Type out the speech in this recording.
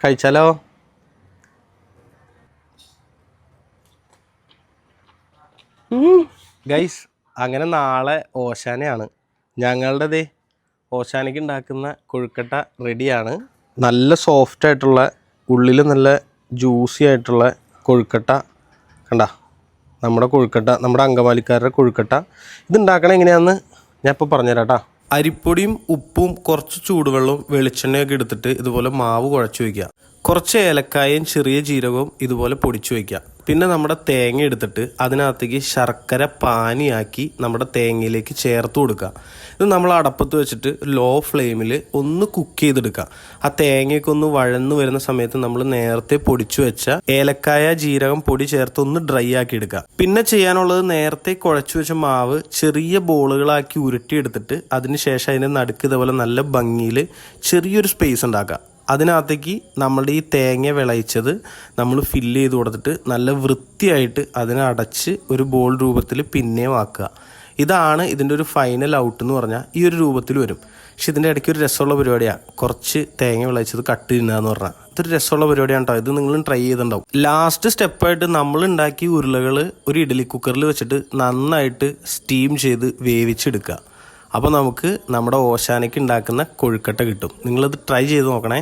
കഴിച്ചാലോ? Guys, അങ്ങനെ നാളെ ഓശാനയാണ്. ഞങ്ങളുടേതേ ഓശാനയ്ക്ക് ഉണ്ടാക്കുന്ന കൊഴുക്കട്ട റെഡിയാണ്. നല്ല സോഫ്റ്റ് ആയിട്ടുള്ള, ഉള്ളിൽ നല്ല ജ്യൂസി ആയിട്ടുള്ള കൊഴുക്കട്ട. കണ്ട, നമ്മുടെ കൊഴുക്കട്ട, നമ്മുടെ അങ്കമാലിക്കാരുടെ കൊഴുക്കട്ട. ഇതുണ്ടാക്കണത് എങ്ങനെയാണെന്ന് ഞാൻ ഇപ്പോൾ പറഞ്ഞുതരാം കേട്ടോ. അരിപ്പൊടിയും ഉപ്പും കുറച്ച് ചൂടുവെള്ളവും വെളിച്ചെണ്ണയൊക്കെ എടുത്തിട്ട് ഇതുപോലെ മാവ് കുഴച്ച് വയ്ക്കുക. കുറച്ച് ഏലക്കായയും ചെറിയ ജീരകവും ഇതുപോലെ പൊടിച്ചു വയ്ക്കുക. പിന്നെ നമ്മുടെ തേങ്ങ എടുത്തിട്ട് അതിനകത്തേക്ക് ശർക്കര പാനിയാക്കി നമ്മുടെ തേങ്ങയിലേക്ക് ചേർത്ത് കൊടുക്കുക. ഇത് നമ്മൾ അടപ്പത്ത് വെച്ചിട്ട് ലോ ഫ്ലെയിമിൽ ഒന്ന് കുക്ക് ചെയ്തെടുക്കുക. ആ തേങ്ങയൊക്കെ ഒന്ന് വഴന്നു വരുന്ന സമയത്ത് നമ്മൾ നേരത്തെ പൊടിച്ചു വെച്ച ഏലക്കായ ജീരകം പൊടി ചേർത്ത് ഒന്ന് ഡ്രൈ ആക്കി എടുക്കുക. പിന്നെ ചെയ്യാനുള്ളത് നേരത്തെ കുഴച്ചു വെച്ച മാവ് ചെറിയ ബോളുകളാക്കി ഉരുട്ടിയെടുത്തിട്ട് അതിനുശേഷം അതിൻ്റെ നടുക്ക് ഇതുപോലെ നല്ല ഭംഗിയിൽ ചെറിയൊരു സ്പേസ് ഉണ്ടാക്കുക. അതിനകത്തേക്ക് നമ്മളുടെ ഈ തേങ്ങ വിളയിച്ചത് നമ്മൾ ഫില്ല് ചെയ്ത് കൊടുത്തിട്ട് നല്ല വൃത്തിയായിട്ട് അതിനെ അടച്ച് ഒരു ബോൾ രൂപത്തിൽ പിന്നെയും ആക്കുക. ഇതാണ് ഇതിൻ്റെ ഒരു ഫൈനൽ ഔട്ട് എന്ന് പറഞ്ഞാൽ ഈ ഒരു രൂപത്തിൽ വരും. പക്ഷെ ഇതിൻ്റെ ഇടയ്ക്ക് ഒരു രസമുള്ള പരിപാടിയാണ്, കുറച്ച് തേങ്ങ വിളയിച്ചത് കട്ട് ചെയ്യുക എന്ന് പറഞ്ഞാൽ. ഇതൊരു രസമുള്ള പരിപാടിയാണ് കേട്ടോ. ഇത് നിങ്ങളും ട്രൈ ചെയ്തിട്ടുണ്ടാവും. ലാസ്റ്റ് സ്റ്റെപ്പായിട്ട് നമ്മൾ ഉണ്ടാക്കിയ ഉരുളകൾ ഒരു ഇഡ്ഡലി കുക്കറിൽ വെച്ചിട്ട് നന്നായിട്ട് സ്റ്റീം ചെയ്ത് വേവിച്ചെടുക്കുക. അപ്പോൾ നമുക്ക് നമ്മുടെ ഓശാനയ്ക്ക് ഉണ്ടാക്കുന്ന കൊഴുക്കട്ട കിട്ടും. നിങ്ങളിത് ട്രൈ ചെയ്ത് നോക്കണേ.